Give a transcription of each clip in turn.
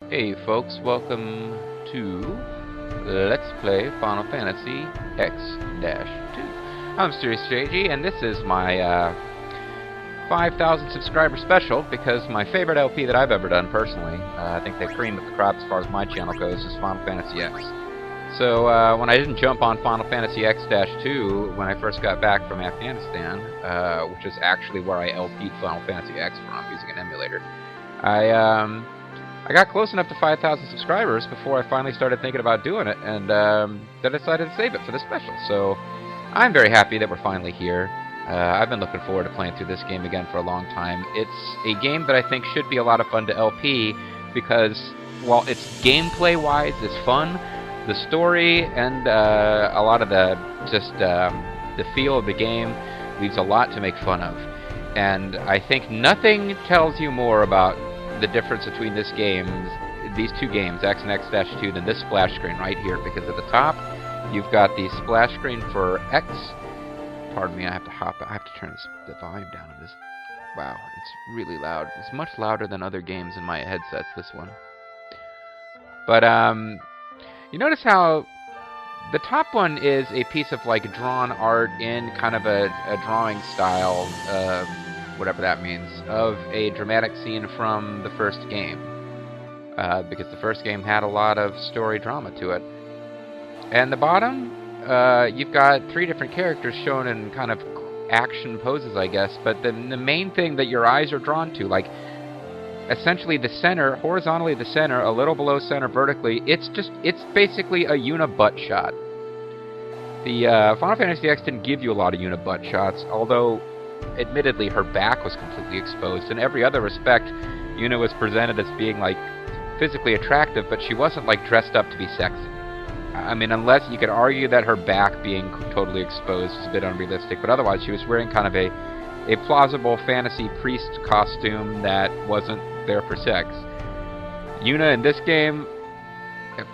Hey folks, welcome to Let's Play Final Fantasy X-2. I'm SeriousJG, and this is my 5,000 subscriber special because my favorite LP that I've ever done personally, I think they've creamed the crop as far as my channel goes, is Final Fantasy X. So when I didn't jump on Final Fantasy X-2 when I first got back from Afghanistan, which is actually where I LP'd Final Fantasy X from using an emulator, I got close enough to 5,000 subscribers before I finally started thinking about doing it, and then I decided to save it for the special. So I'm very happy that we're finally here. I've been looking forward to playing through this game again for a long time. It's a game that I think should be a lot of fun to LP because, while it's gameplay-wise is fun, the story and a lot of the feel of the game leaves a lot to make fun of. And I think nothing tells you more about the difference between these two games, X and X-2, than this splash screen right here, because at the top you've got the splash screen for X. Pardon me, I have to turn the volume down on this. Wow, it's really loud. It's much louder than other games in my headsets, this one. But you notice how the top one is a piece of like drawn art in kind of a drawing style, whatever that means, of a dramatic scene from the first game. Because the first game had a lot of story drama to it. And the bottom, you've got three different characters shown in kind of action poses, I guess, but the main thing that your eyes are drawn to, like, essentially the center, horizontally the center, a little below center vertically, it's basically a Yuna-butt shot. The Final Fantasy X didn't give you a lot of Yuna-butt shots, although admittedly her back was completely exposed. In every other respect, Yuna was presented as being, like, physically attractive, but she wasn't, like, dressed up to be sexy. I mean, unless you could argue that her back being totally exposed is a bit unrealistic, but otherwise she was wearing kind of a plausible fantasy priest costume that wasn't there for sex. Yuna in this game,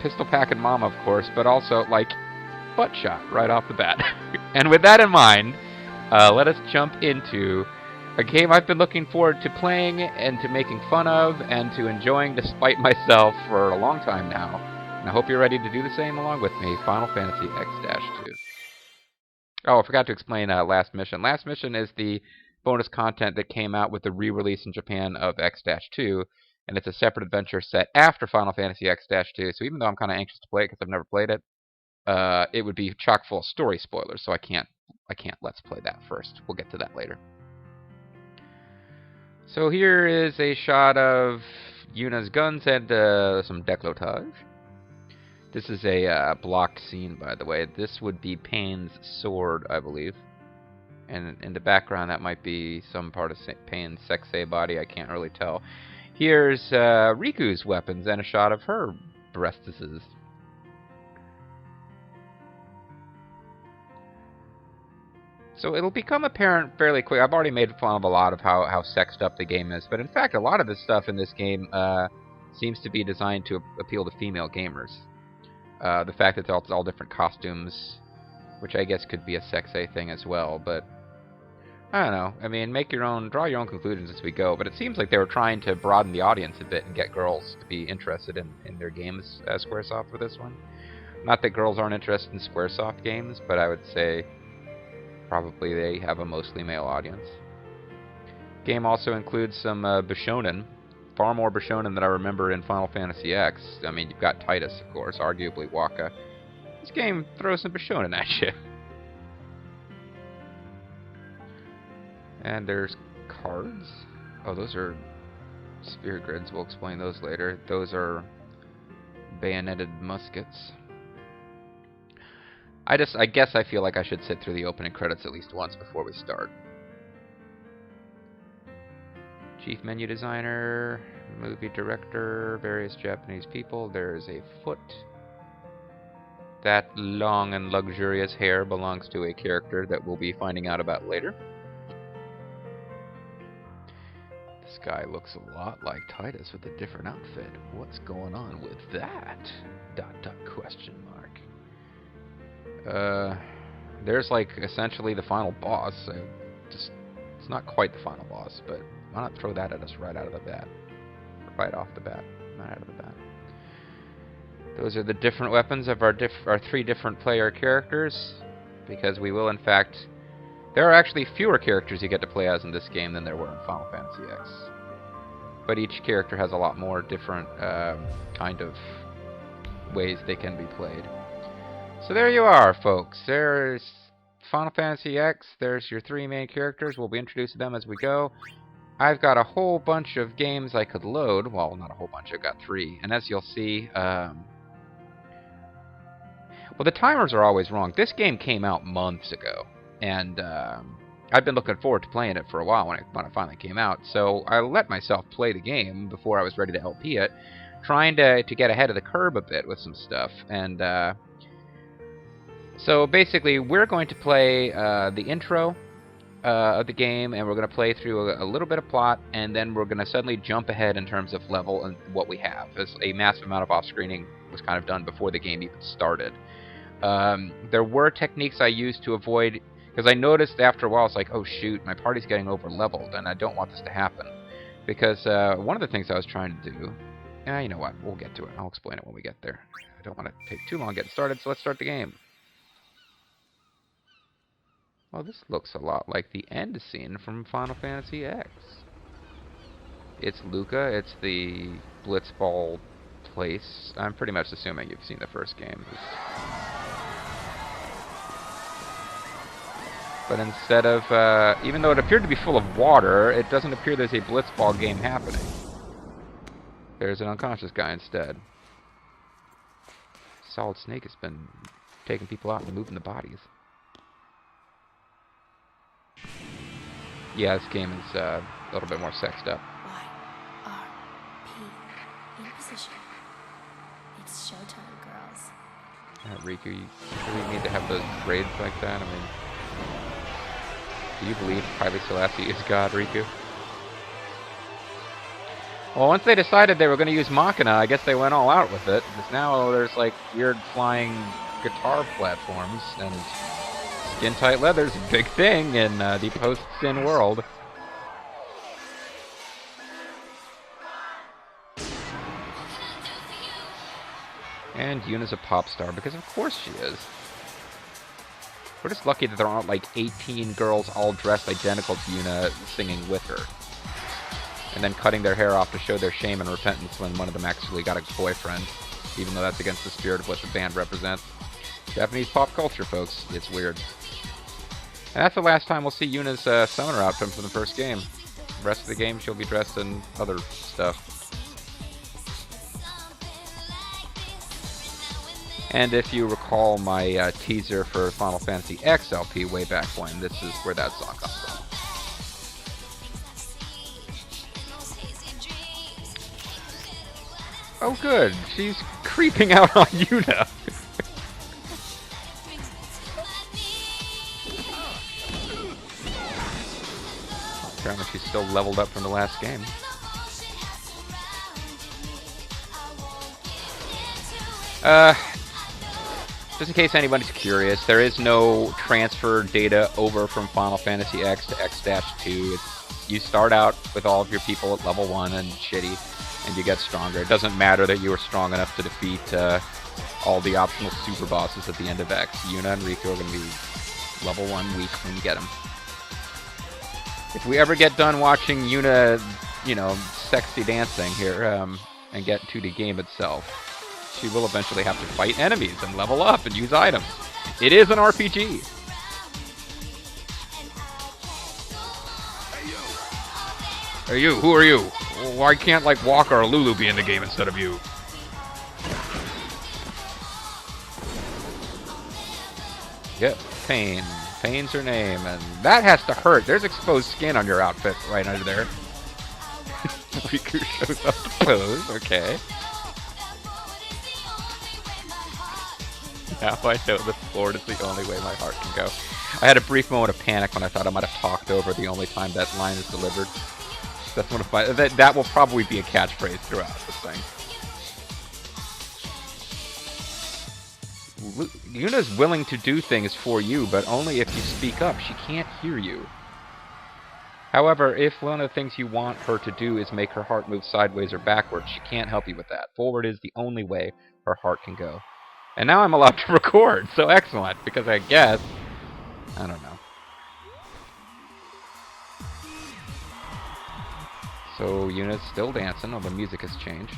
pistol packing mama, of course, but also, like, butt shot right off the bat. And with that in mind, let us jump into a game I've been looking forward to playing and to making fun of and to enjoying despite myself for a long time now. And I hope you're ready to do the same along with me, Final Fantasy X-2. Oh, I forgot to explain Last Mission. Last Mission is the bonus content that came out with the re-release in Japan of X-2, and it's a separate adventure set after Final Fantasy X-2, so even though I'm kind of anxious to play it because I've never played it, it would be chock full of story spoilers, so I can't let's play that first. We'll get to that later. So here is a shot of Yuna's guns and some décolletage. This is a blocked scene, by the way. This would be Payne's sword, I believe. And in the background, that might be some part of Payne's sexy body. I can't really tell. Here's Riku's weapons and a shot of her breastises. So it'll become apparent fairly quick. I've already made fun of a lot of how sexed up the game is, but in fact, a lot of the stuff in this game seems to be designed to appeal to female gamers. The fact that it's all different costumes, which I guess could be a sexy thing as well, but I don't know. I mean, draw your own conclusions as we go, but it seems like they were trying to broaden the audience a bit and get girls to be interested in their games as Squaresoft for this one. Not that girls aren't interested in Squaresoft games, but I would say probably they have a mostly male audience. Game also includes some Bishonen, far more Bishonen than I remember in Final Fantasy X. I mean, you've got Titus, of course, arguably Wakka. This game throws some Bishonen at you. And there's cards. Oh, those are spirit grids. We'll explain those later. Those are bayoneted muskets. I guess I feel like I should sit through the opening credits at least once before we start. Chief menu designer, movie director, various Japanese people. There's a foot. That long and luxurious hair belongs to a character that we'll be finding out about later. This guy looks a lot like Titus with a different outfit. What's going on with that? ... question mark. There's like essentially the final boss. It's not quite the final boss, but why not throw that at us right out of the bat? Right off the bat. Not out of the bat. Those are the different weapons of our 3 different player characters, because we will, in fact... There are actually fewer characters you get to play as in this game than there were in Final Fantasy X. But each character has a lot more different kind of ways they can be played. So there you are, folks. There's Final Fantasy X. There's your 3 main characters. We'll be introducing them as we go. I've got a whole bunch of games I could load. Well, not a whole bunch. I've got 3. And as you'll see... well, the timers are always wrong. This game came out months ago. And I've been looking forward to playing it for a while when it finally came out. So I let myself play the game before I was ready to LP it, trying to get ahead of the curve a bit with some stuff. And so basically, we're going to play the intro of the game, and we're going to play through a little bit of plot, and then we're going to suddenly jump ahead in terms of level and what we have. As a massive amount of off-screening was kind of done before the game even started. There were techniques I used to avoid... Because I noticed after a while, it's like, oh shoot, my party's getting over-leveled, and I don't want this to happen. Because one of the things I was trying to do... you know what, we'll get to it. I'll explain it when we get there. I don't want to take too long getting started, so let's start the game. Well, this looks a lot like the end scene from Final Fantasy X. It's Luca, it's the Blitzball place. I'm pretty much assuming you've seen the first game. But instead of, even though it appeared to be full of water, it doesn't appear there's a Blitzball game happening. There's an unconscious guy instead. Solid Snake has been taking people out and moving the bodies. Yeah, this game is a little bit more sexed up. Y-R-P. In position. It's showtime, girls. Riku, you really need to have those braids like that? I mean... Do you believe Haile Selassie is God, Riku? Well, once they decided they were going to use Machina, I guess they went all out with it. Because now there's like weird flying guitar platforms, and skin-tight leather's a big thing in the post-Sin world. And Yuna's a pop star, because of course she is. We're just lucky that there aren't like 18 girls all dressed identical to Yuna singing with her. And then cutting their hair off to show their shame and repentance when one of them actually got a boyfriend. Even though that's against the spirit of what the band represents. Japanese pop culture, folks. It's weird. And that's the last time we'll see Yuna's summoner outfit from the first game. The rest of the game she'll be dressed in other stuff. And if you recall my teaser for Final Fantasy X LP way back when, this is where that song comes from. Oh good, she's creeping out on Yuna. Apparently she's still leveled up from the last game. Just in case anybody's curious, there is no transfer data over from Final Fantasy X to X-2. You start out with all of your people at level 1 and shitty, and you get stronger. It doesn't matter that you were strong enough to defeat all the optional super bosses at the end of X. Yuna and Riku are going to be level 1 weak when you get them. If we ever get done watching Yuna, you know, sexy dancing here, and get to the game itself, she will eventually have to fight enemies and level up and use items. It is an RPG. Hey you, who are you? Why can't like Walker or Lulu be in the game instead of you? Yep, Pain. Pain's her name, and that has to hurt. There's exposed skin on your outfit right under there. Riku shows up to pose, okay. Now I know this Lord is the only way my heart can go. I had a brief moment of panic when I thought I might have talked over the only time that line is delivered. That's one of my... That will probably be a catchphrase throughout this thing. Yuna's willing to do things for you, but only if you speak up. She can't hear you. However, if one of the things you want her to do is make her heart move sideways or backwards, she can't help you with that. Forward is the only way her heart can go. And now I'm allowed to record, so excellent, because I guess... I don't know. So Yuna's still dancing, although the music has changed.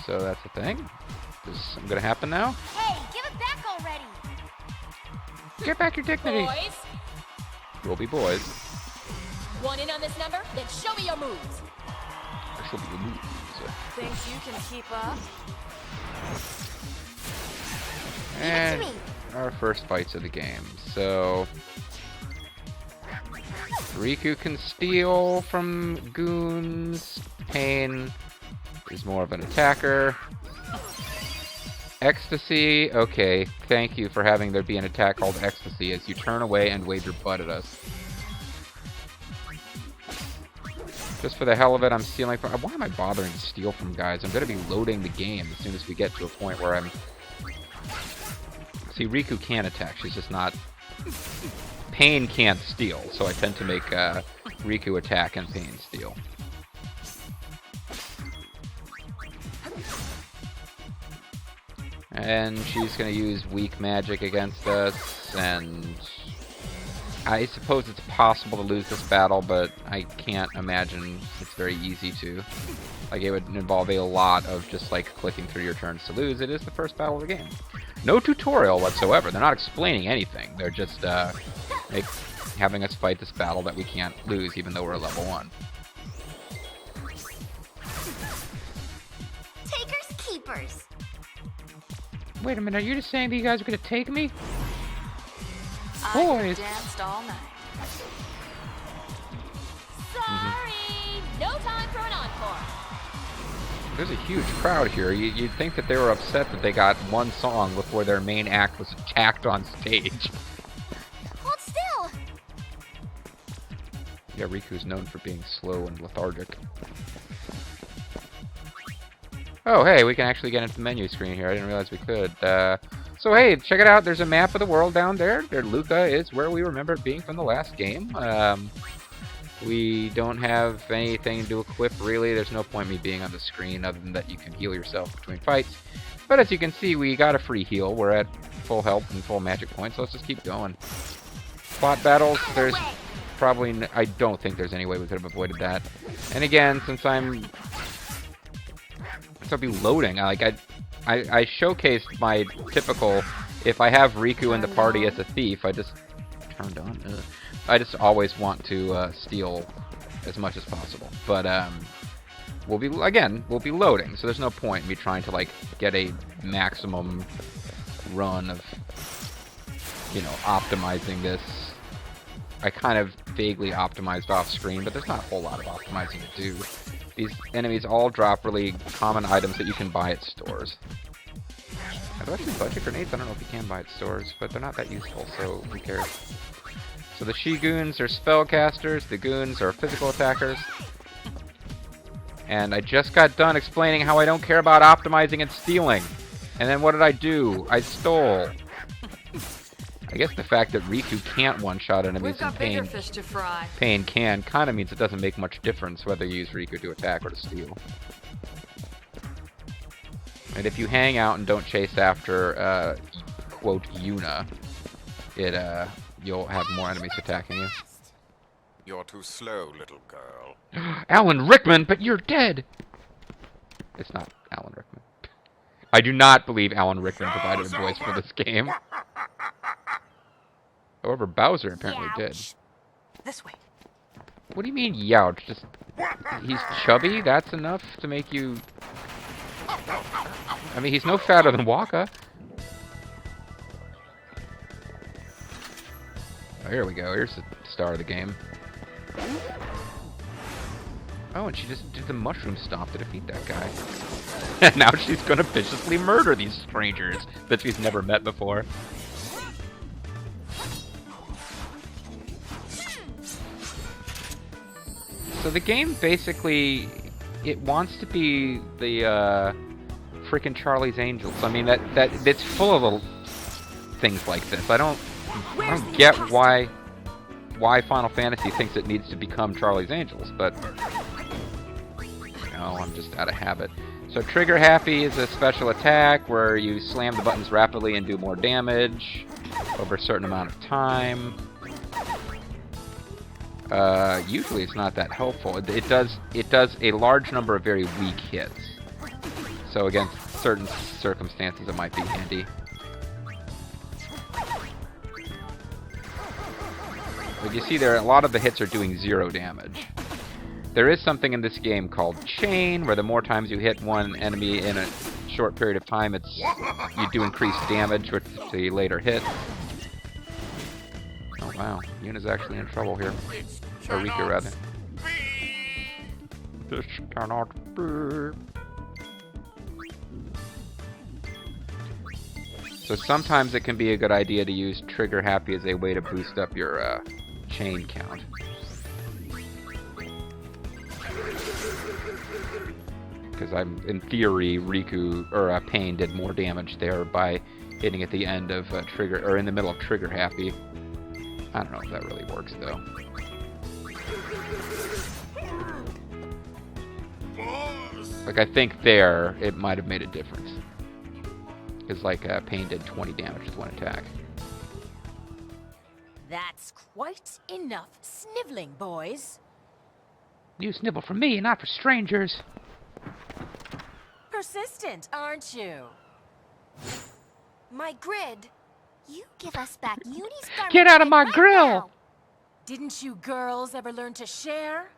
So that's the thing. Is something gonna happen now? Hey, give it back already! Get back your dignity! Boys, We'll be boys. one in on this number? Then show me your moves. She'll be moves. Think you can keep up? And Give it to our first fights of the game. So Riku can steal from goons. Pain is more of an attacker. Ecstasy, okay, thank you for having there be an attack called Ecstasy as you turn away and wave your butt at us. Just for the hell of it, I'm stealing from... Why am I bothering to steal from guys? I'm going to be loading the game as soon as we get to a point where I'm... See, Riku can attack, she's just not... Pain can't steal, so I tend to make Riku attack and Pain steal. And she's going to use weak magic against us, and I suppose it's possible to lose this battle, but I can't imagine it's very easy to. Like, it would involve a lot of just, like, clicking through your turns to lose. It is the first battle of the game. No tutorial whatsoever. They're not explaining anything. They're just having us fight this battle that we can't lose, even though we're level 1. Takers, keepers. Wait a minute, are you just saying that you guys are going to take me? I danced all night. Sorry, no time for an encore. There's a huge crowd here. You'd think that they were upset that they got one song before their main act was attacked on stage. Hold still. Yeah, Riku's known for being slow and lethargic. Oh, hey, we can actually get into the menu screen here. I didn't realize we could. So, hey, check it out. There's a map of the world down there. Luca is where we remember it being from the last game. We don't have anything to equip, really. There's no point in me being on the screen other than that you can heal yourself between fights. But as you can see, we got a free heal. We're at full health and full magic points, so let's just keep going. Plot battles, there's probably... I don't think there's any way we could have avoided that. And again, since I'll be loading. I showcased my typical, if I have Riku in the party as a thief, I just turned on. I just always want to steal as much as possible. But we'll be loading, so there's no point in me trying to like get a maximum run of, you know, optimizing this. I kind of vaguely optimized off screen, but there's not a whole lot of optimizing to do. These enemies all drop really common items that you can buy at stores. Are there actually budget grenades? I don't know if you can buy at stores, but they're not that useful, so who cares? So the She-Goons are spellcasters, the Goons are physical attackers. And I just got done explaining how I don't care about optimizing and stealing. And then what did I do? I stole. I guess the fact that Riku can't one-shot enemies in Pain, fish to fry. Pain can, kind of means it doesn't make much difference whether you use Riku to attack or to steal. And if you hang out and don't chase after, quote, Yuna, you'll have more enemies attacking you. You're too slow, little girl. Alan Rickman, but you're dead! It's not Alan Rickman. I do not believe Alan Rickman provided a voice for this game. However, Bowser apparently did. This way. What do you mean, youch? Just, he's chubby? That's enough to make you... I mean, he's no fatter than Waka. Oh, here we go. Here's the star of the game. Oh, and she just did the mushroom stomp to defeat that guy. And now she's gonna viciously murder these strangers that she's never met before. So the game basically, it wants to be the freaking Charlie's Angels. I mean, it's full of things like this. I don't get why Final Fantasy thinks it needs to become Charlie's Angels, but I'm just out of habit. So Trigger Happy is a special attack where you slam the buttons rapidly and do more damage over a certain amount of time. Usually it's not that helpful. It does a large number of very weak hits. So against certain circumstances it might be handy. But you see there, a lot of the hits are doing 0 damage. There is something in this game called Chain, where the more times you hit one enemy in a short period of time, you do increase damage with the later hit. Oh wow, Yuna's actually in trouble here. Or Riku, rather. This cannot be. So sometimes it can be a good idea to use Trigger Happy as a way to boost up your chain count. Because in theory, Riku or Pain did more damage there by hitting at the end of Trigger, or in the middle of Trigger Happy. I don't know if that really works though. Like I think there, it might have made a difference. Because like Pain did 20 damage with one attack. That's quite enough sniveling, boys. You snivel for me, not for strangers. Persistent, aren't you? My grid. You give us back Uni's garment. Get out of my right grill! now. Didn't you girls ever learn to share?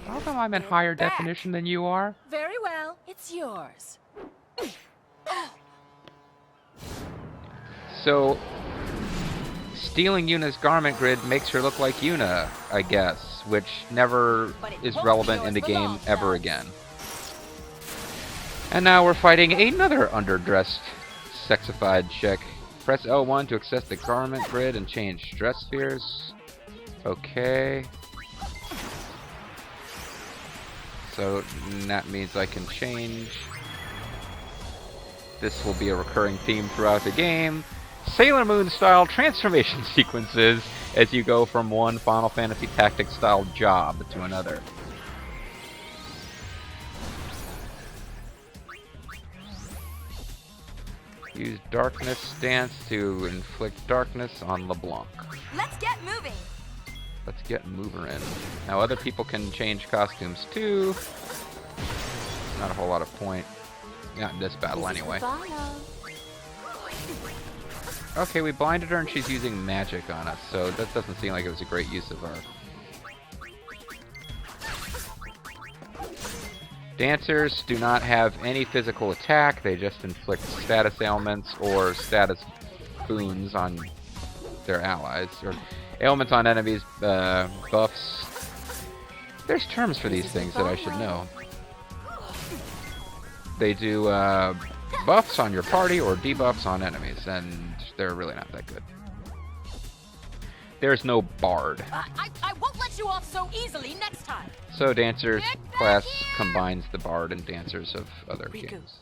How come I'm in higher back. definition than you are? Very well, it's yours. So, stealing Yuna's garment grid makes her look like Yuna, I guess, which never is relevant in the game ever again. And now we're fighting another underdressed, sexified chick. Press L1 to access the garment grid and change dress spheres. Okay. So that means I can change. This will be a recurring theme throughout the game. Sailor Moon style transformation sequences as you go from one Final Fantasy Tactics style job to another. Use Darkness Stance to inflict darkness on LeBlanc. Let's get moving. Let's get mover in. Now other people can change costumes too. Not a whole lot of point. Not in this battle anyway. Okay, we blinded her and she's using magic on us, so that doesn't seem like it was a great use of her. Dancers do not have any physical attack, they just inflict status ailments or status boons on their allies, or ailments on enemies, buffs. There's terms for these things that I should know. They do buffs on your party or debuffs on enemies, and they're really not that good. There's no bard. I won't let you off so easily next time. So Dancers class combines the bard and dancers of other Riku. games.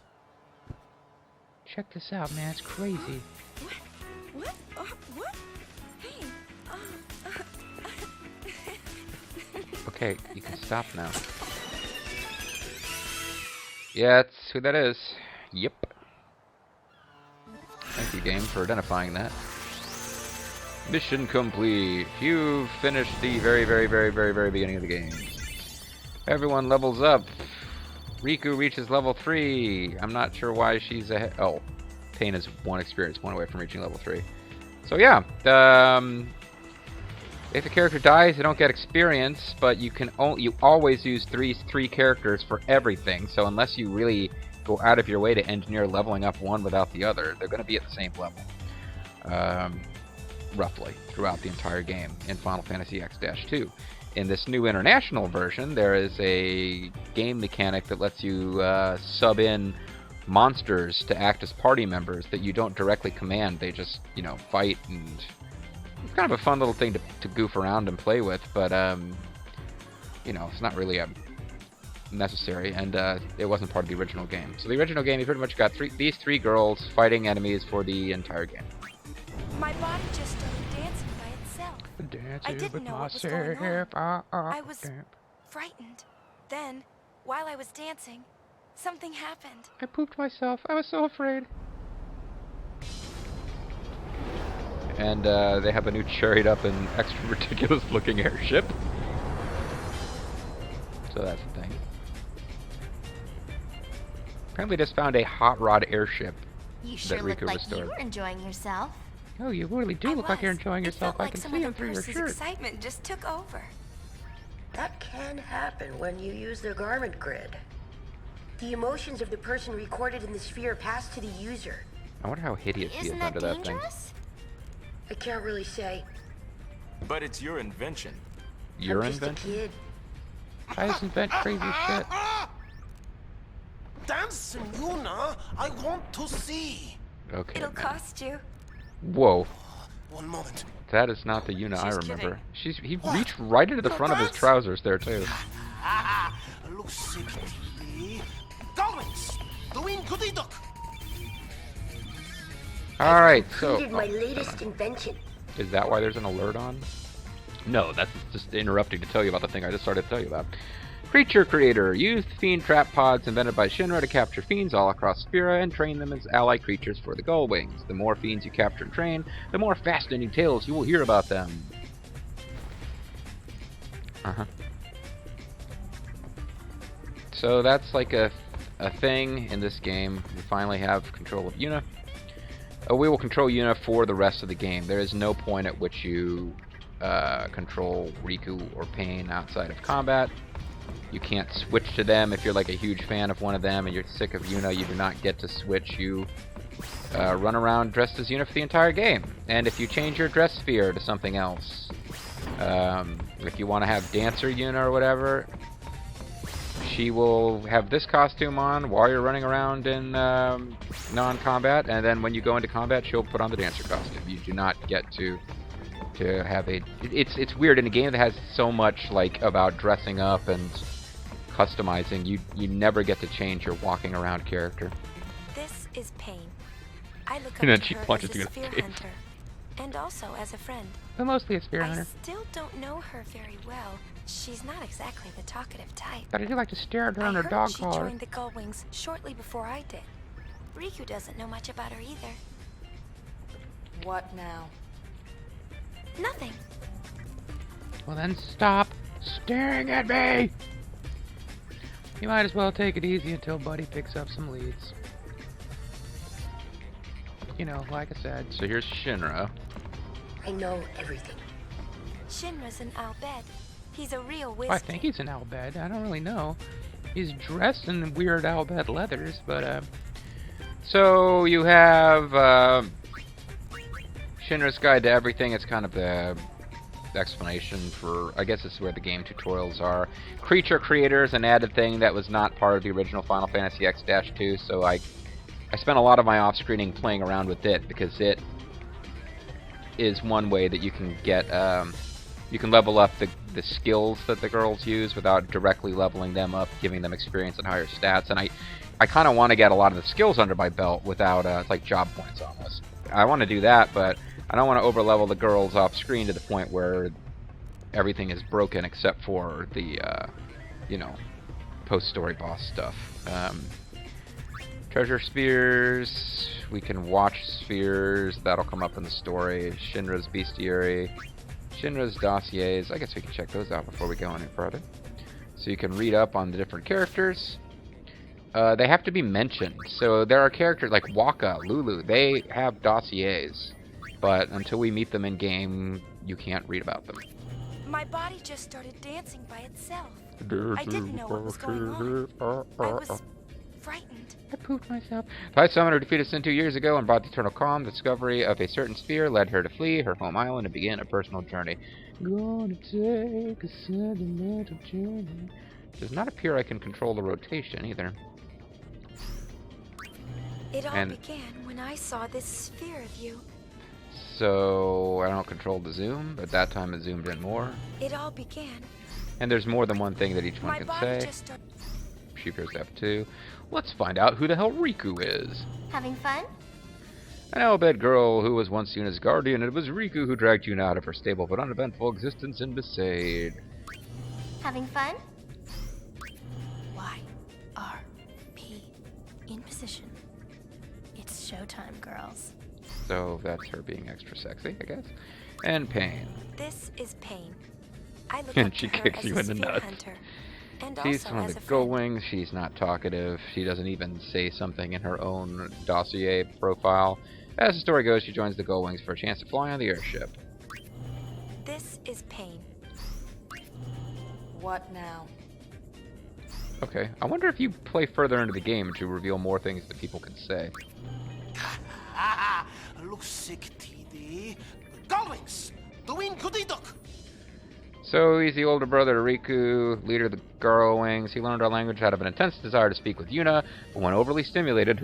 Check this out, man. It's crazy. What? What? Hey. Okay, you can stop now. Yeah, that's who that is. Yep. Thank you, game, for identifying that. Mission complete. You've finished the very, very, very, very, very beginning of the game. Everyone levels up. Riku reaches level 3. I'm not sure why she's ahead. Oh, Pain is 1 experience, 1 away from reaching level 3. So yeah, if a character dies, they don't get experience, but you always use three characters for everything. So unless you really go out of your way to engineer leveling up one without the other, they're going to be at the same level. Roughly throughout the entire game in Final Fantasy X-2. In this new international version, there is a game mechanic that lets you sub in monsters to act as party members that you don't directly command. They just, fight, and it's kind of a fun little thing to goof around and play with, but, it's not really a necessary, and it wasn't part of the original game. So the original game, you pretty much got these three girls fighting enemies for the entire game. My body just started dancing by itself. I didn't know what was going on. I was frightened. Then, while I was dancing, something happened. I pooped myself. I was so afraid. And they have a new cherried up and extra ridiculous looking airship. So that's the thing. Apparently just found a hot rod airship You sure look Riku like restored. you were enjoying yourself. Oh, you really do look like you're enjoying yourself. I can see it through your shirt. Excitement just took over. That can happen when you use the garment grid. The emotions of the person recorded in the sphere pass to the user. I wonder how hideous he is Isn't that under that thing. dangerous? I can't really say. But it's your invention. Your I'm just a invention? kid. I just invent crazy shit. Dance, Yuna. I want to see. Okay. It'll cost you. Whoa. One moment. That is not the Yuna I She's remember. kidding. He reached right into the front of his trousers there too. Lucidity. Garments. Doing goody duck. All right, so Created my latest invention. is that why there's an alert on? No, that's just interrupting to tell you about the thing I just started to tell you about. Creature Creator. Use the fiend trap pods invented by Shinra to capture fiends all across Sphera and train them as ally creatures for the Gull Wings. The more fiends you capture and train, the more fascinating tales you will hear about them. So that's like a thing in this game. We finally have control of Yuna. We will control Yuna for the rest of the game. There is no point at which you control Riku or Pain outside of combat. You can't switch to them if you're like a huge fan of one of them and you're sick of Yuna. You do not get to switch. You run around dressed as Yuna for the entire game. And if you change your dress sphere to something else, if you want to have Dancer Yuna or whatever, she will have this costume on while you're running around in non-combat, and then when you go into combat, she'll put on the Dancer costume. You do not get to have a... It's weird in a game that has so much like about dressing up and customizing. You never get to change your walking around character. This is Pain. I look up And then to she her punches as you a in the sphere face. hunter, and also as a friend. But mostly a spear I hunter. still don't know her very well. She's not exactly the talkative type. But I do like to stare at her I on her heard dog she collar. joined the Gullwings shortly before I did. Riku doesn't know much about her either. What now? Nothing. Well then stop staring at me! You might as well take it easy until Buddy picks up some leads. You know, like I said. So here's Shinra. I know everything. Shinra's an Al-Bed. He's a real wizard. I think he's an Al-Bed. I don't really know. He's dressed in weird Al-Bed leathers, but so you have Shinra's Guide to Everything. It's kind of the explanation for, I guess this is where the game tutorials are. Creature Creator is an added thing that was not part of the original Final Fantasy X-2, so I spent a lot of my off-screening playing around with it, because it is one way that you can get, you can level up the skills that the girls use without directly leveling them up, giving them experience and higher stats, and I kind of want to get a lot of the skills under my belt without, it's like job points almost. I want to do that, but I don't want to overlevel the girls off-screen to the point where everything is broken except for the, you know, post-story boss stuff. Treasure spheres, we can watch spheres, that'll come up in the story. Shinra's bestiary, Shinra's dossiers, I guess we can check those out before we go any further. So you can read up on the different characters. They have to be mentioned, so there are characters like Waka, Lulu, they have dossiers, but until we meet them in game, you can't read about them. My body just started dancing by itself. I didn't know what was going on. I was frightened. I pooped myself. Thai Summoner defeated Sin 2 years ago and brought the eternal calm. The discovery of a certain sphere led her to flee her home island and begin a personal journey. Gonna take a sentimental journey. Does not appear I can control the rotation either. It all began when I saw this sphere of you. So I don't control the zoom, but that time it zoomed in more. It all began. And there's more than one thing that each one My can body say. just started. she appears to have too. Let's find out who the hell Riku is. Having fun? An Albed girl who was once seen as guardian, and it was Riku who dragged Yuna out of her stable but uneventful existence in Besaid. Having fun? Y-R-P. In position. It's showtime, girls. So that's her being extra sexy, I guess. And Pain. This is Pain. I look And up she to her kicks as you a in the sphere nuts. hunter, and She's also one as of a the friend. Go-Wings. She's not talkative. She doesn't even say something in her own dossier profile. As the story goes, she joins the Go-Wings for a chance to fly on the airship. This is Pain. What now? Okay, I wonder if you play further into the game to reveal more things that people can say. Looks sick, TD. Goldwings, doing goody duck. So he's the older brother to Riku, leader of the Go-Wings. He learned our language out of an intense desire to speak with Yuna, but when overly stimulated,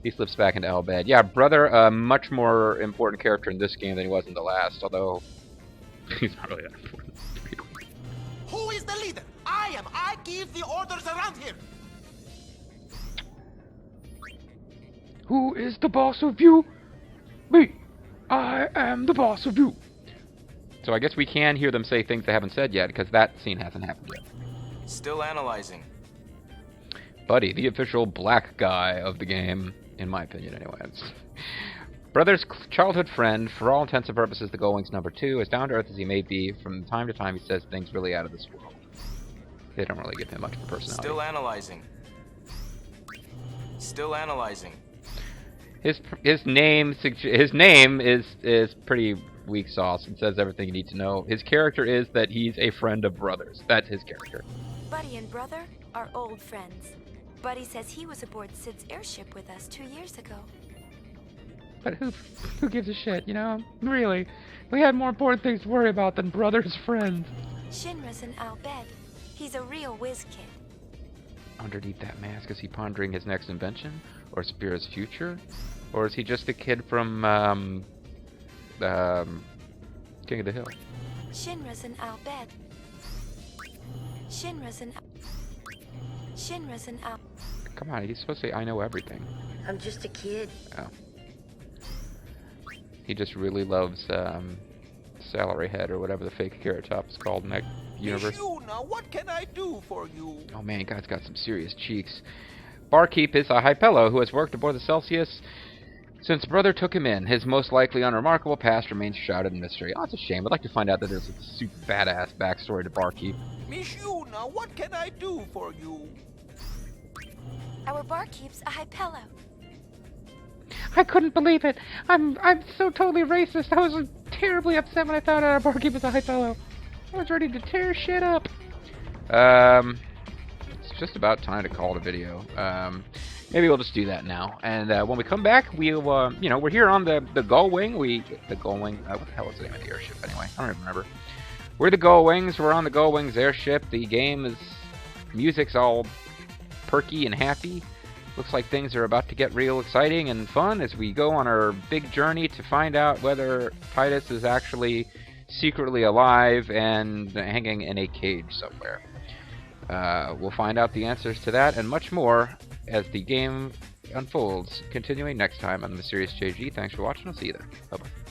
he slips back into Albed. Yeah, brother, a much more important character in this game than he was in the last, although he's not really that important. Who is the leader? I am. I give the orders around here. Who is the boss of you? Me. I am the boss of you. So I guess we can hear them say things they haven't said yet, because that scene hasn't happened yet. Still analyzing. Buddy, the official black guy of the game, in my opinion anyway. Brother's childhood friend, for all intents and purposes the Go-Wings number 2, as down-to-earth as he may be, from time to time he says things really out of this world. They don't really give him much of a personality. Still analyzing. Still analyzing. His name is pretty weak sauce and says everything you need to know. His character is that he's a friend of Brother's. That's his character. Buddy and Brother are old friends. Buddy says he was aboard Sid's airship with us 2 years ago. But who gives a shit, you know? Really. We had more important things to worry about than Brother's friends. Shinra's in Albed. He's a real whiz kid. Underneath that mask, is he pondering his next invention? Or Spear's future? Or is he just a kid from, King of the Hill? Shinra's in Albed. Shinra's in Al... Come on, he's supposed to say, I know everything. I'm just a kid. Oh. He just really loves, Salary Head, or whatever the fake Carrot Top is called in that universe. Yuna, what can I do for you? Oh man, guy's got some serious cheeks. Barkeep is a Hypello who has worked aboard the Celsius since Brother took him in. His most likely unremarkable past remains shrouded in mystery. Oh, it's a shame. I'd like to find out that there's a super badass backstory to Barkeep. Miss Yuna, what can I do for you? Our barkeep's a Hypello. I couldn't believe it. I'm so totally racist. I was terribly upset when I found out our barkeep was a Hypello. I was ready to tear shit up. It's just about time to call it a video. Maybe we'll just do that now. And when we come back, we'll, you know, we're here on the Go-Wing. What the hell is the name of the airship anyway? I don't even remember. We're the Go-Wings. We're on the Go-Wings airship. The game is, music's all perky and happy. Looks like things are about to get real exciting and fun as we go on our big journey to find out whether Titus is actually secretly alive and hanging in a cage somewhere. We'll find out the answers to that and much more as the game unfolds, continuing next time on Mysterious JG. Thanks for watching. I'll see you there. Bye-bye.